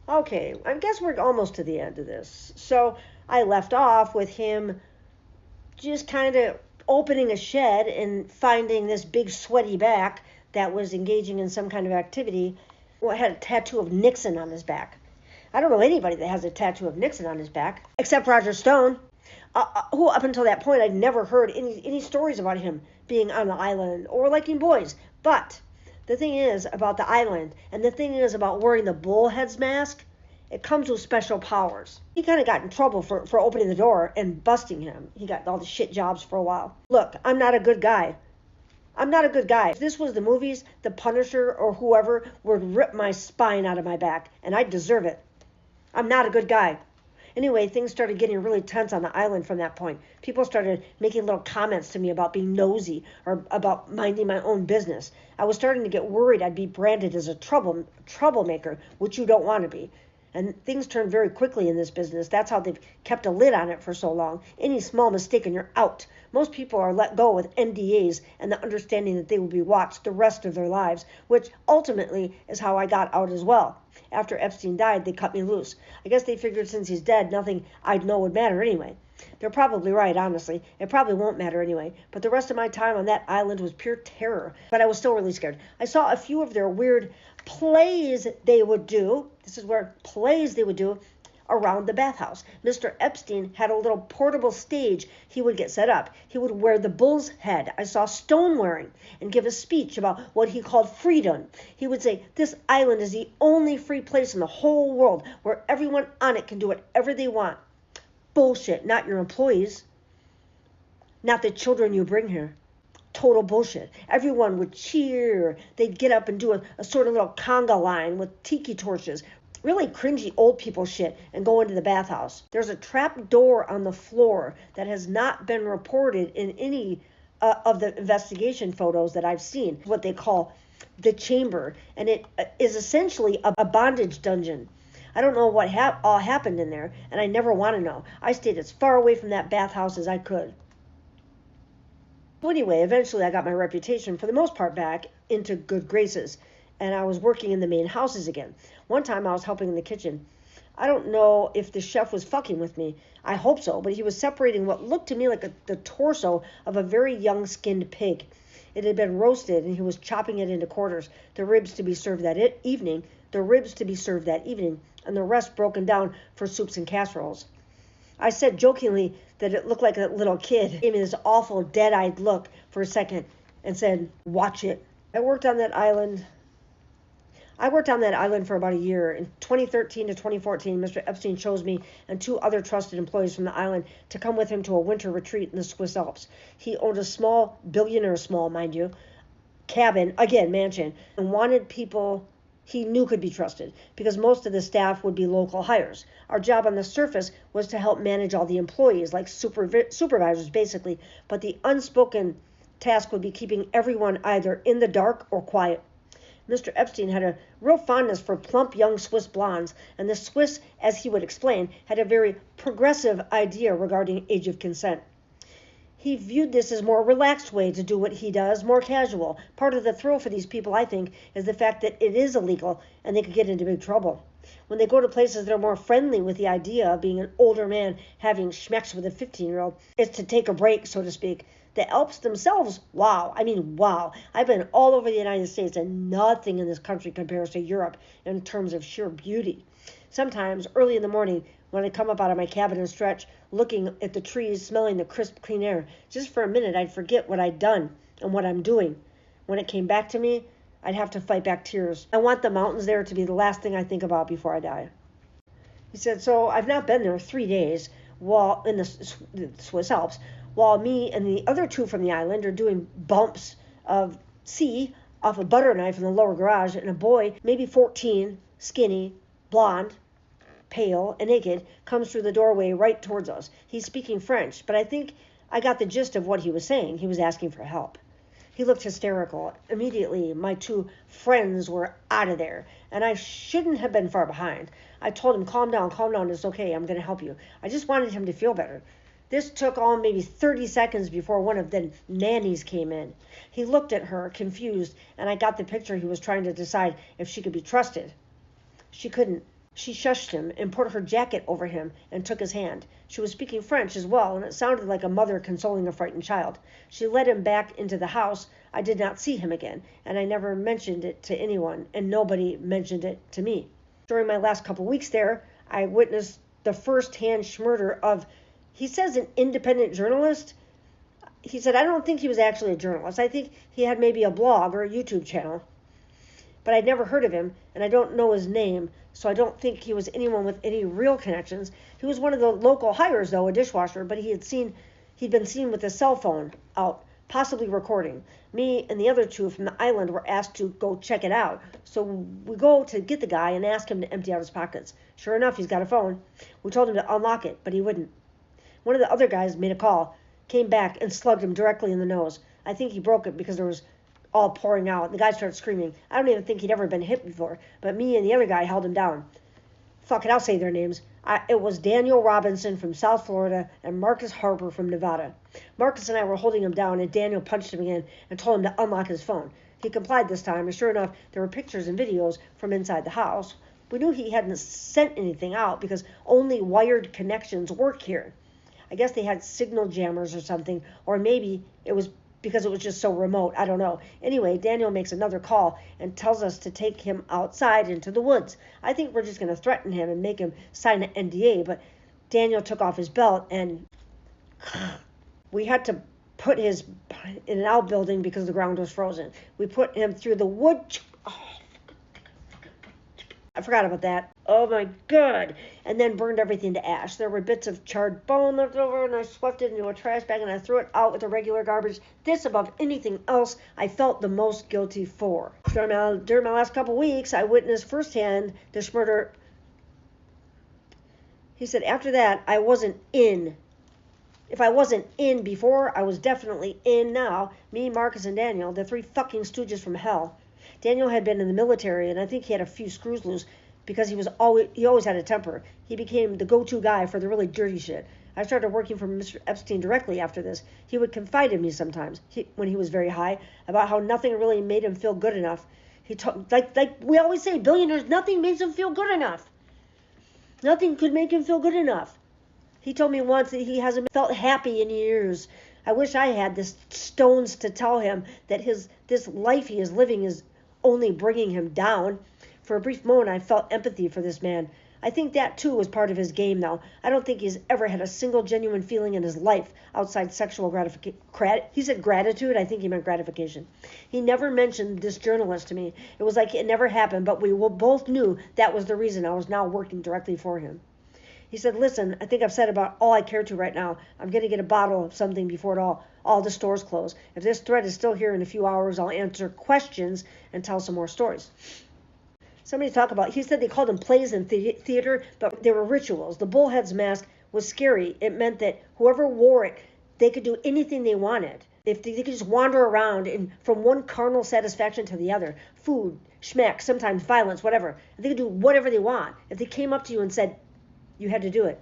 Okay, I guess we're almost to the end of this. So I left off with him just kind of opening a shed and finding this big sweaty back that was engaging in some kind of activity. Well, had a tattoo of Nixon on his back. I don't know anybody that has a tattoo of Nixon on his back except Roger Stone, who up until that point I'd never heard any stories about him being on the island or liking boys. But the thing is about the island, and the thing is about wearing the bullhead's mask, it comes with special powers. He kind of got in trouble for opening the door and busting him. He got all the shit jobs for a while. Look, I'm not a good guy. I'm not a good guy. If this was the movies, the Punisher or whoever would rip my spine out of my back, and I'd deserve it. I'm not a good guy. Anyway, things started getting really tense on the island from that point. People started making little comments to me about being nosy or about minding my own business. I was starting to get worried I'd be branded as a troublemaker, which you don't want to be. And things turn very quickly in this business. That's how they've kept a lid on it for so long. Any small mistake and you're out. Most people are let go with NDAs and the understanding that they will be watched the rest of their lives, which ultimately is how I got out as well. After Epstein died, they cut me loose. I guess they figured since he's dead, nothing I'd know would matter anyway. They're probably right, honestly. It probably won't matter anyway. But the rest of my time on that island was pure terror. But I was still really scared. I saw a few of their weird plays they would do. This is where plays they would do around the bathhouse. Mr. Epstein had a little portable stage he would get set up. He would wear the bull's head I saw Stone wearing and give a speech about what he called freedom. He would say, this island is the only free place in the whole world where everyone on it can do whatever they want. Bullshit, not your employees, not the children you bring here. Total bullshit. Everyone would cheer. They'd get up and do a sort of little conga line with tiki torches. Really cringy old people shit, and go into the bathhouse. There's a trap door on the floor that has not been reported in any of the investigation photos that I've seen. What they call the chamber, and it is essentially a bondage dungeon. I don't know what all happened in there, and I never want to know. I stayed as far away from that bathhouse as I could. So anyway, eventually I got my reputation for the most part back into good graces, and I was working in the main houses again. One time I was helping in the kitchen. I don't know if the chef was fucking with me. I hope so, but he was separating what looked to me like the torso of a very young skinned pig. It had been roasted, and he was chopping it into quarters, the ribs to be served that evening, and the rest broken down for soups and casseroles. I said jokingly that it looked like a little kid. He gave me this awful dead-eyed look for a second and said, watch it. I worked on that island for about a year. In 2013 to 2014, Mr. Epstein chose me and two other trusted employees from the island to come with him to a winter retreat in the Swiss Alps. He owned a small, billionaire small, mind you, cabin, again, mansion, and wanted people he knew could be trusted, because most of the staff would be local hires. Our job on the surface was to help manage all the employees, like supervisors basically, but the unspoken task would be keeping everyone either in the dark or quiet. Mr. Epstein had a real fondness for plump young Swiss blondes, and the Swiss, as he would explain, had a very progressive idea regarding age of consent. He viewed this as a more relaxed way to do what he does, more casual. Part of the thrill for these people, I think, is the fact that it is illegal and they could get into big trouble. When they go to places that are more friendly with the idea of being an older man having schmecks with a 15-year-old, it's to take a break, so to speak. The Alps themselves, wow. I mean, wow. I've been all over the United States, and nothing in this country compares to Europe in terms of sheer beauty. Sometimes, early in the morning, when I come up out of my cabin and stretch, looking at the trees, smelling the crisp, clean air, just for a minute I'd forget what I'd done and what I'm doing. When it came back to me, I'd have to fight back tears. I want the mountains there to be the last thing I think about before I die. He said, so I've not been there 3 days while in the Swiss Alps, while me and the other two from the island are doing bumps of sea off a butter knife in the lower garage, and a boy, maybe 14, skinny, blonde, pale and naked, comes through the doorway right towards us. He's speaking French, but I think I got the gist of what he was saying. He was asking for help. He looked hysterical. Immediately, my two friends were out of there, and I shouldn't have been far behind. I told him, calm down, it's okay, I'm going to help you. I just wanted him to feel better. This took all maybe 30 seconds before one of the nannies came in. He looked at her, confused, and I got the picture he was trying to decide if she could be trusted. She couldn't. She shushed him and put her jacket over him and took his hand. She was speaking French as well, and it sounded like a mother consoling a frightened child. She led him back into the house. I did not see him again, and I never mentioned it to anyone, and nobody mentioned it to me. During my last couple weeks there, I witnessed the first-hand schmurder of, he says, an independent journalist. He said, I don't think he was actually a journalist. I think he had maybe a blog or a YouTube channel. But I'd never heard of him, and I don't know his name, so I don't think he was anyone with any real connections. He was one of the local hires, though, a dishwasher, but he'd been seen with his cell phone out, possibly recording. Me and the other two from the island were asked to go check it out. So we go to get the guy and ask him to empty out his pockets. Sure enough, he's got a phone. We told him to unlock it, but he wouldn't. One of the other guys made a call, came back, and slugged him directly in the nose. I think he broke it because there was all pouring out. The guy started screaming. I don't even think he'd ever been hit before, but me and the other guy held him down. Fuck it, I'll say their names. It was Daniel Robinson from South Florida and Marcus Harper from Nevada. Marcus and I were holding him down, and Daniel punched him again and told him to unlock his phone. He complied this time, and sure enough, there were pictures and videos from inside the house. We knew he hadn't sent anything out because only wired connections work here. I guess they had signal jammers or something, or maybe it was because it was just so remote. I don't know. Anyway, Daniel makes another call and tells us to take him outside into the woods. I think we're just going to threaten him and make him sign an NDA, but Daniel took off his belt and we had to put his in an outbuilding because the ground was frozen. We put him through the wood. I forgot about that. Oh my God. And then burned everything to ash. There were bits of charred bone left over, and I swept it into a trash bag and I threw it out with the regular garbage. This, above anything else, I felt the most guilty for. During my last couple weeks, I witnessed firsthand this murder. He said, after that, I wasn't in. If I wasn't in before, I was definitely in now. Me, Marcus, and Daniel, the three fucking stooges from hell. Daniel had been in the military, and I think he had a few screws loose because he always had a temper. He became the go-to guy for the really dirty shit. I started working for Mr. Epstein directly after this. He would confide in me sometimes, when he was very high, about how nothing really made him feel good enough. He like we always say, billionaires, nothing makes him feel good enough. Nothing could make him feel good enough. He told me once that he hasn't felt happy in years. I wish I had the stones to tell him that this life he is living is only bringing him down. For a brief moment, I felt empathy for this man. I think that, too, was part of his game, though. I don't think he's ever had a single genuine feeling in his life outside sexual gratification. He said gratitude. I think he meant gratification. He never mentioned this journalist to me. It was like it never happened, but we both knew that was the reason I was now working directly for him. He said, listen, I think I've said about all I care to right now. I'm going to get a bottle of something before all the stores close. If this thread is still here in a few hours, I'll answer questions and tell some more stories. Somebody talk about, he said they called them plays in theater, but they were rituals. The bullhead's mask was scary. It meant that whoever wore it, they could do anything they wanted. If they could just wander around from one carnal satisfaction to the other, food, schmack, sometimes violence, whatever. They could do whatever they want. If they came up to you and said, you had to do it.